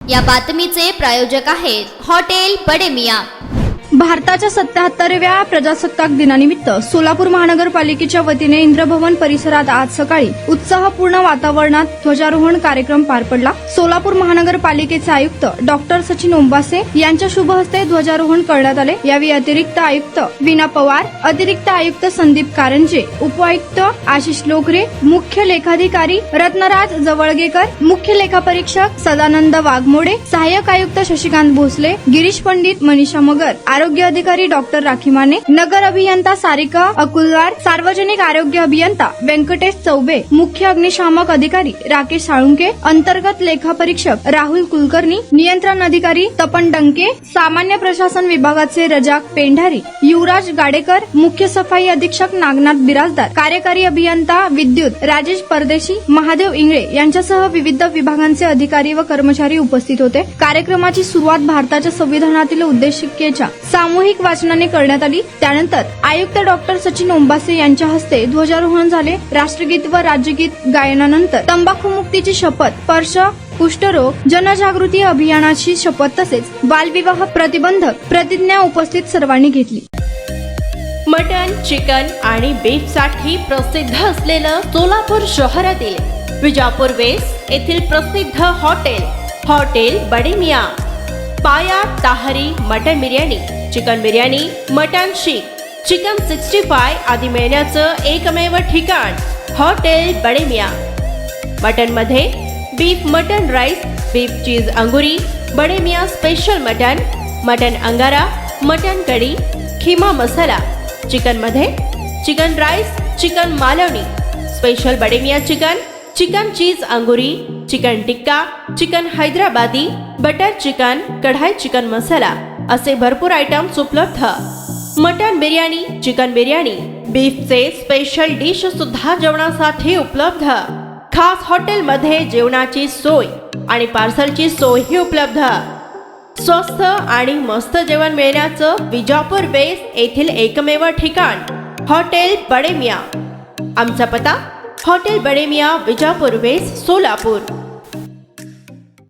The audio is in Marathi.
या बातमीचे प्रायोजक आहेत हॉटेल बडे मियां। भारताच्या 77व्या प्रजासत्ताक दिनानिमित्त सोलापूर महानगरपालिकेच्या वतीने इंद्रभवन परिसरात आज सकाळी उत्साहपूर्ण वातावरणात ध्वजारोहण कार्यक्रम पार पडला। सोलापूर महानगरपालिकेचे आयुक्त डॉक्टर सचिन ओंबासे यांच्या शुभ हस्ते ध्वजारोहण करण्यात आले। यावेळी अतिरिक्त आयुक्त वीणा पवार, अतिरिक्त आयुक्त संदीप कारंजे, उपआयुक्त आशिष लोकरे, मुख्य लेखाधिकारी रत्नराज जवळगेकर, मुख्य लेखापरीक्षक सदानंद वाघमोडे, सहाय्यक आयुक्त शशिकांत भोसले, गिरीश पंडित, मनीषा मगर, आरोग्य अधिकारी डॉक्टर राखी माने, नगर अभियंता सारिका अकुलवार, सार्वजनिक आरोग्य अभियंता व्यंकटेश चौबे, मुख्य अग्निशामक अधिकारी राकेश साळुंके, अंतर्गत लेखापरीक्षक राहुल कुलकर्णी, नियंत्रण अधिकारी तपन डंके, सामान्य प्रशासन विभागाचे रजाक पेंढारी, युवराज गाडेकर, मुख्य सफाई अधीक्षक नागनाथ बिराजदार, कार्यकारी अभियंता विद्युत राजेश परदेशी, महादेव इंगळे यांच्यासह विविध विभागांचे अधिकारी व कर्मचारी उपस्थित होते। कार्यक्रमाची सुरुवात भारताच्या संविधानातील उद्देशिकेच्या सामूहिक वाचनाने करण्यात आली। त्यानंतर आयुक्त डॉक्टर सचिन ओंबासे यांच्या हस्ते ध्वजारोहण झाले। राष्ट्रगीत व राज्यगीत गायनानंतर तंबाखू मुक्तीची शपथ, स्पर्श, कुष्ठरोग जनजागृती अभियानाची शपथ तसेच बालविवाह प्रतिबंधक प्रतिज्ञा उपस्थित सर्वांनी घेतली। मटन, चिकन आणि बीफ साठी प्रसिद्ध असलेलं सोलापूर शहरातील विजापूर वेस्ट येथील प्रसिद्ध hotel Bade Miyan. Paya tahari mutton biryani, chicken biryani, mutton seekh, chicken 65 आदी मिळण्याचं एकमेव ठिकाण हॉटेल बडे मियां। मटन मध्ये beef mutton rice, beef cheese angoori, Bade Miyan special mutton, mutton angara, mutton kadhi, keema masala. Chicken मध्ये chicken rice, chicken Malvani, special Bade Miyan chicken, chicken cheese angoori, chicken tikka, chicken Hyderabadi, butter chicken, kadai chicken masala असे भरपूर आयटम्स उपलब्ध। मटन बिर्याणी, चिकन बिर्याणी, बीफचे स्पेशल डिश सुद्धा जेवणासाठी उपलब्ध। खास हॉटेलमध्ये जेवणाची सोय आणि पार्सलची सोयही उपलब्ध। स्वस्त आणि मस्त जेवण मिळण्याचं विजापूर वेस्ट येथील एकमेव ठिकाण हॉटेल बडे मियां। आमचा पत्ता हॉटेल बडे मियां, विजापूर वेस्ट, सोलापूर।